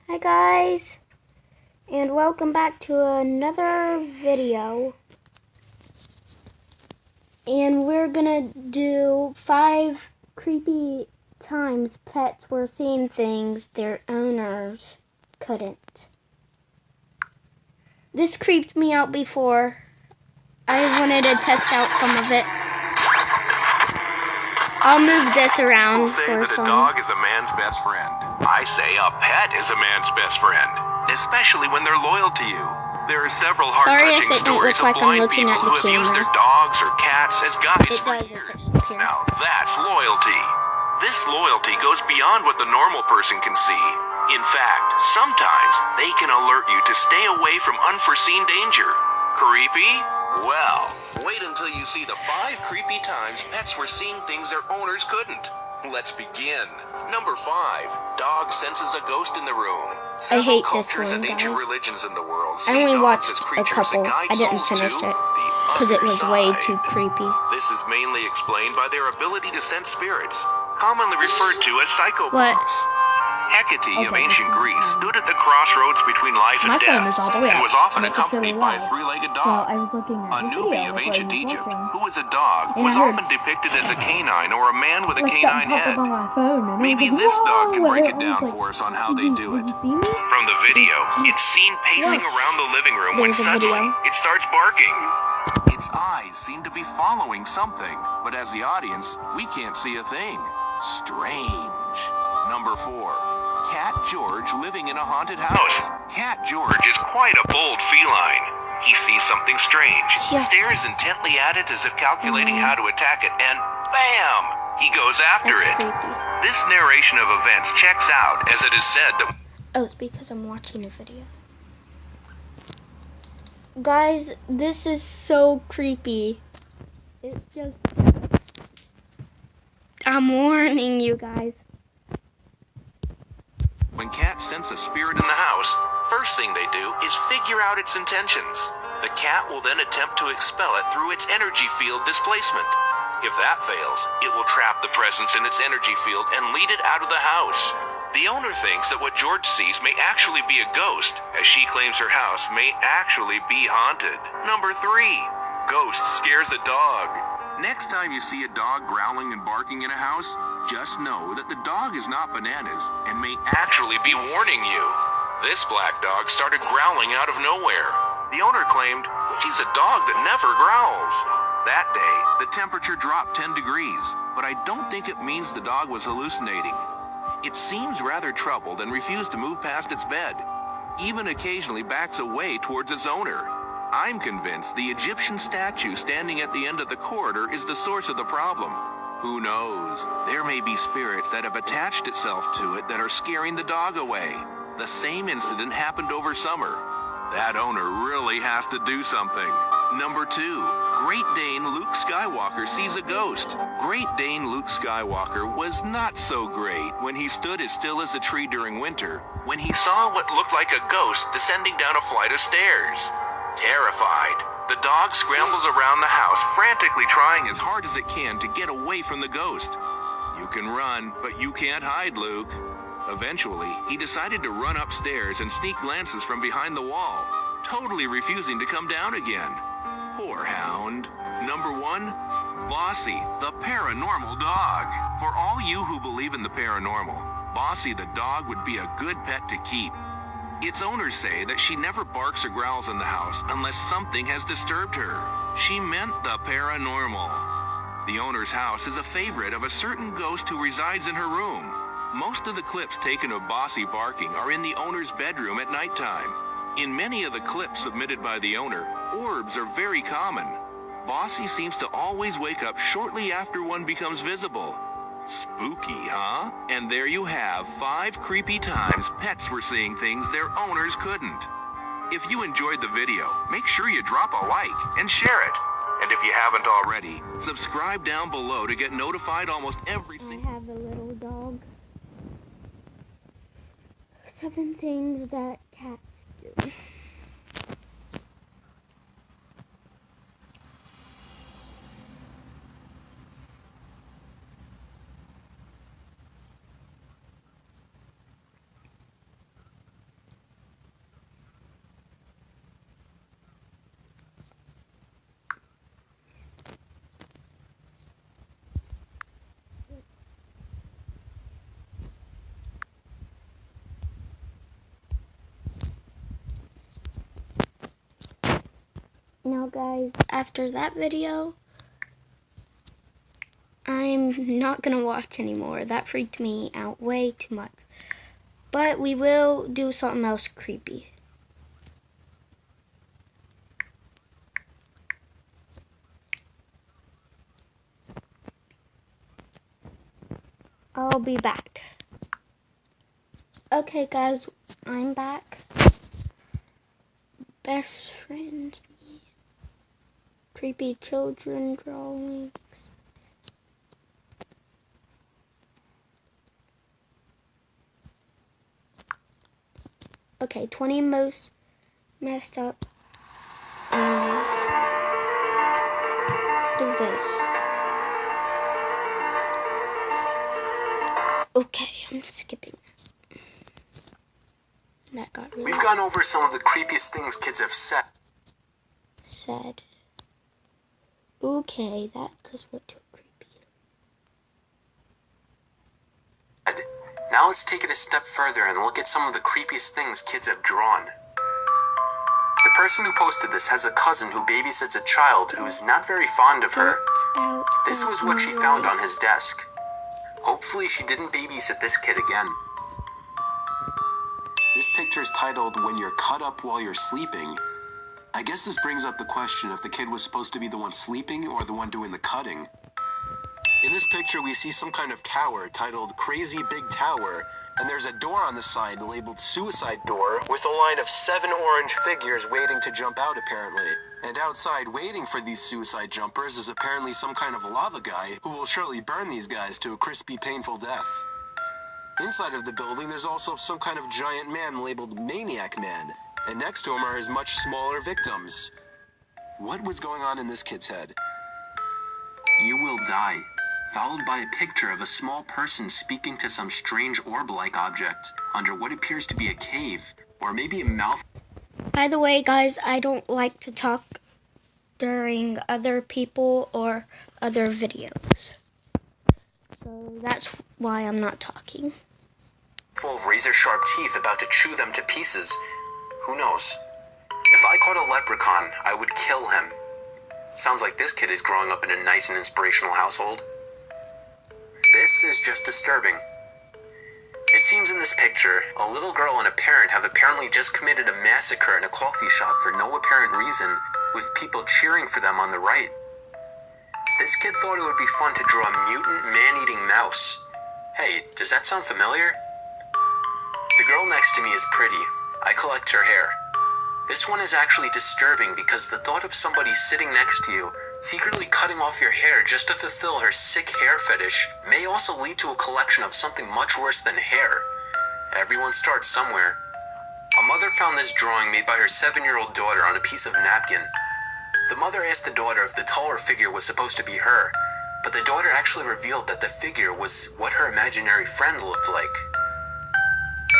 Hi guys, and welcome back to another video. And we're gonna do 5 creepy times pets were seeing things their owners couldn't. This creeped me out before. I wanted to test out some of it. I'll move this around for some. A dog is a man's best friend. I say a pet is a man's best friend, especially when they're loyal to you. There are several heart-touching stories of blind people who have used their dogs or cats as guides for years. Now that's loyalty. This loyalty goes beyond what the normal person can see. In fact, sometimes they can alert you to stay away from unforeseen danger. Creepy? Well, wait until you see the 5 creepy times pets were seeing things their owners couldn't. Let's begin. Number 5. Dog senses a ghost in the room. I hate cultures this one, and ancient guys. religions in the world I only watched as a creatures couple. that guide I didn't souls finish to it the because it was other way side. too creepy. This is mainly explained by their ability to sense spirits, commonly referred to as psychopaths. What? Hecate of ancient Greece stood at the crossroads between life and My phone death is all the way and up. was often Make it accompanied really by a loud. 3-legged Well, dog. I was looking at the Anubi video of while ancient I was Egypt, watching. who was a dog, And was I heard, often depicted as a canine or a man with a like, canine something head. popped up on my phone, and Maybe I was like, this dog can "Whoa!" break And it I was down like, for us on how they do it. Did you see me? From the video, it's seen pacing Yes. around the living room when There's a suddenly video. it starts barking. Its eyes seem to be following something, but as the audience, we can't see a thing. Strange. Number 4. Cat George living in a haunted house. Cat George is quite a bold feline. He sees something strange, Yeah. stares intently at it as if calculating how to attack it, and bam! He goes after That's it. creepy. This narration of events checks out, as it is said that Oh, it's because I'm watching a video. Guys, this is so creepy. It's just... I'm warning you guys. when cats sense a spirit in the house, first thing they do is figure out its intentions. The cat will then attempt to expel it through its energy field displacement. If that fails, it will trap the presence in its energy field and lead it out of the house. The owner thinks that what George sees may actually be a ghost, as she claims her house may actually be haunted. Number 3. Ghost scares a dog. Next time you see a dog growling and barking in a house, just know that the dog is not bananas and may actually be warning you. This black dog started growling out of nowhere. The owner claimed, "She's a dog that never growls." That day, the temperature dropped 10 degrees, but I don't think it means the dog was hallucinating. It seems rather troubled and refused to move past its bed. Even occasionally backs away towards its owner. I'm convinced the Egyptian statue standing at the end of the corridor is the source of the problem. Who knows? There may be spirits that have attached itself to it that are scaring the dog away. The same incident happened over summer. That owner really has to do something. Number 2. Great Dane Luke Skywalker sees a ghost. Great Dane Luke Skywalker was not so great when he stood as still as a tree during winter, when he saw what looked like a ghost descending down a flight of stairs. Terrified, the dog scrambles around the house, frantically trying as hard as it can to get away from the ghost. You can run, but you can't hide, Luke. Eventually, he decided to run upstairs and sneak glances from behind the wall, totally refusing to come down again. Poor hound. Number 1, Bossy, the paranormal dog. For all you who believe in the paranormal, Bossy the dog would be a good pet to keep. Its owners say that she never barks or growls in the house unless something has disturbed her. She meant the paranormal. The owner's house is a favorite of a certain ghost who resides in her room. Most of the clips taken of Bossy barking are in the owner's bedroom at nighttime. In many of the clips submitted by the owner, orbs are very common. Bossy seems to always wake up shortly after one becomes visible. Spooky, huh? And there you have 5 creepy times pets were seeing things their owners couldn't. If you enjoyed the video, make sure you drop a like and share it. And if you haven't already, subscribe down below to get notified almost every I single... have a little dog. 7 things that cats do. Now guys, after that video, I'm not gonna watch anymore. That freaked me out way too much. But we will do something else creepy. I'll be back. Okay guys, I'm back. Best friend, creepy children drawings. Okay, 20 most messed up. What is this? Okay, I'm skipping. That got really We've gone over some of the creepiest things kids have said. Okay, that just went too creepy. Now let's take it a step further and look at some of the creepiest things kids have drawn. The person who posted this has a cousin who babysits a child who's not very fond of her. This was what she found on his desk. Hopefully she didn't babysit this kid again. This picture's titled, "When You're Cut Up While You're Sleeping." I guess this brings up the question if the kid was supposed to be the one sleeping or the one doing the cutting. In this picture, we see some kind of tower titled Crazy Big Tower, and there's a door on the side labeled Suicide Door with a line of 7 orange figures waiting to jump out apparently. And outside waiting for these suicide jumpers is apparently some kind of lava guy who will surely burn these guys to a crispy, painful death. Inside of the building, there's also some kind of giant man labeled Maniac Man, and next to him are his much smaller victims. What was going on in this kid's head? You will die, followed by a picture of a small person speaking to some strange orb-like object under what appears to be a cave, or maybe a mouth. By the way, guys, I don't like to talk during other people or other videos. So that's why I'm not talking. Full of razor-sharp teeth about to chew them to pieces. Who knows? If I caught a leprechaun, I would kill him. Sounds like this kid is growing up in a nice and inspirational household. This is just disturbing. It seems in this picture, a little girl and a parent have apparently just committed a massacre in a coffee shop for no apparent reason, with people cheering for them on the right. This kid thought it would be fun to draw a mutant man-eating mouse. Hey, does that sound familiar? The girl next to me is pretty. I collect her hair. This one is actually disturbing because the thought of somebody sitting next to you, secretly cutting off your hair just to fulfill her sick hair fetish, may also lead to a collection of something much worse than hair. Everyone starts somewhere. A mother found this drawing made by her 7-year-old daughter on a piece of napkin. The mother asked the daughter if the taller figure was supposed to be her, but the daughter actually revealed that the figure was what her imaginary friend looked like.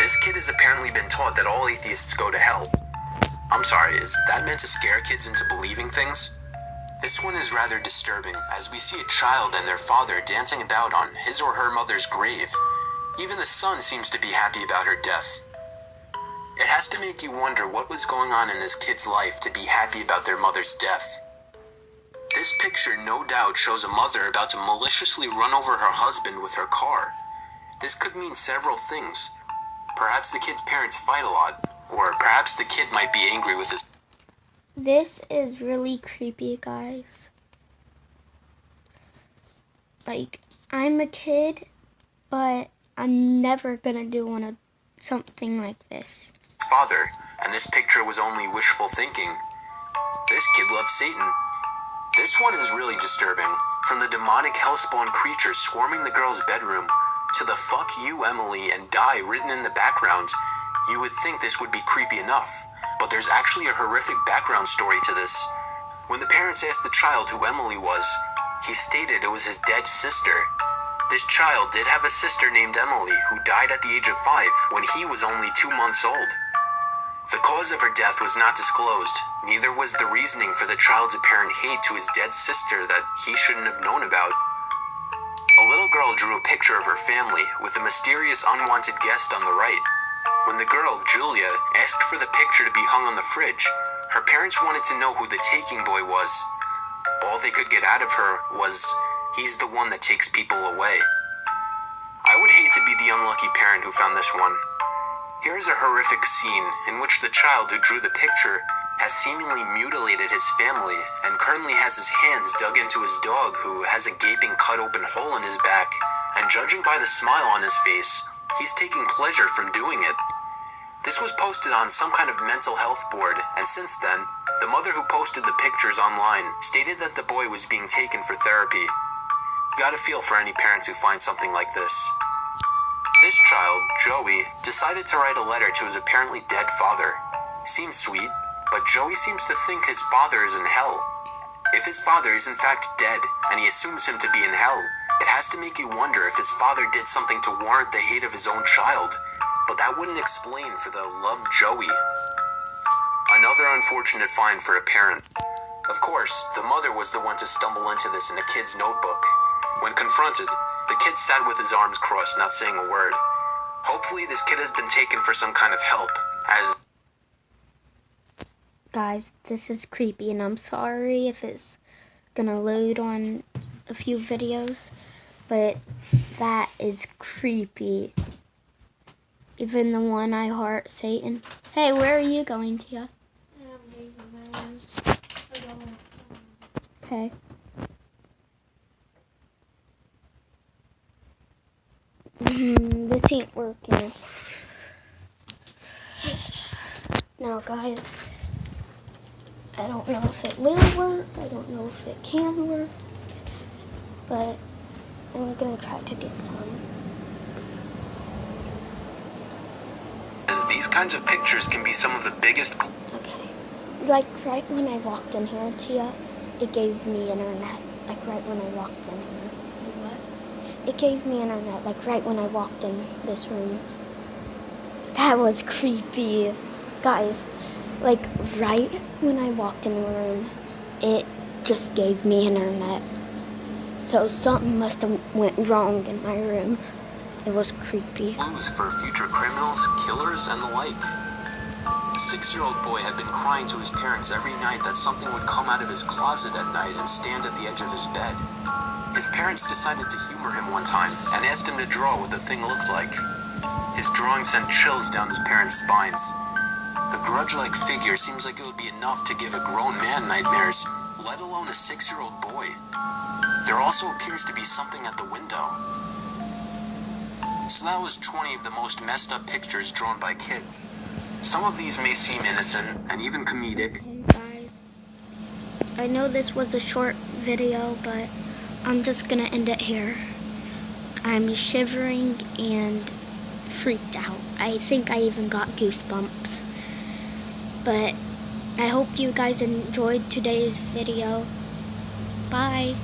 This kid has apparently been taught that all atheists go to hell. I'm sorry, is that meant to scare kids into believing things? This one is rather disturbing, as we see a child and their father dancing about on his or her mother's grave. Even the son seems to be happy about her death. It has to make you wonder what was going on in this kid's life to be happy about their mother's death. This picture no doubt shows a mother about to maliciously run over her husband with her car. This could mean several things. Perhaps the kid's parents fight a lot, or perhaps the kid might be angry with his... This is really creepy, guys. Like, I'm a kid, but I'm never gonna do something like this. Father, and this picture was only wishful thinking. This kid loves Satan. This one is really disturbing. From the demonic hellspawn creatures swarming the girl's bedroom, to the "fuck you, Emily" and "die" written in the background, you would think this would be creepy enough, but there's actually a horrific background story to this. When the parents asked the child who Emily was, he stated it was his dead sister. This child did have a sister named Emily who died at the age of 5 when he was only 2 months old. The cause of her death was not disclosed, neither was the reasoning for the child's apparent hate to his dead sister that he shouldn't have known about. A little girl drew a picture of her family with a mysterious unwanted guest on the right. When the girl, Julia, asked for the picture to be hung on the fridge, Her parents wanted to know who the taking boy was. All they could get out of her was, he's the one that takes people away. I would hate to be the unlucky parent who found this one. Here is a horrific scene in which the child who drew the picture has seemingly mutilated his family and currently has his hands dug into his dog who has a gaping cut open hole in his back, and judging by the smile on his face, he's taking pleasure from doing it. This was posted on some kind of mental health board, and since then, the mother who posted the pictures online stated that the boy was being taken for therapy. You gotta feel for any parents who find something like this. This child, Joey, decided to write a letter to his apparently dead father. Seems sweet, but Joey seems to think his father is in hell. If his father is in fact dead, and he assumes him to be in hell, it has to make you wonder if his father did something to warrant the hate of his own child, but that wouldn't explain for the love Joey. Another unfortunate find for a parent. Of course, the mother was the one to stumble into this in a kid's notebook. When confronted, the kid sat with his arms crossed, not saying a word. Hopefully this kid has been taken for some kind of help, as... Guys, this is creepy, and I'm sorry if it's gonna load on a few videos, but that is creepy. Even the one I heart Satan. Hey, where are you going, Tia? Okay. This ain't working. Now, guys, I don't know if it will work. I don't know if it can work. But I'm gonna try to get some. As these kinds of pictures can be some of the biggest... Okay. Like right when I walked in here, Tia, it gave me internet. Like right when I walked in here. Like what? It gave me internet. Like right when I walked in this room. That was creepy. Guys, like right when I walked in the room, it just gave me internet. So something must have went wrong in my room. It was creepy. Clues for future criminals, killers, and the like. A 6-year-old boy had been crying to his parents every night that something would come out of his closet at night and stand at the edge of his bed. His parents decided to humor him one time and asked him to draw what the thing looked like. His drawing sent chills down his parents' spines. The grudge-like figure seems like it would be enough to give a grown man nightmares, let alone a 6-year-old boy. There also appears to be something at the window. So that was 20 of the most messed up pictures drawn by kids. Some of these may seem innocent and even comedic. Okay, guys, I know this was a short video, but I'm just gonna end it here. I'm shivering and freaked out. I think I even got goosebumps. But I hope you guys enjoyed today's video. Bye.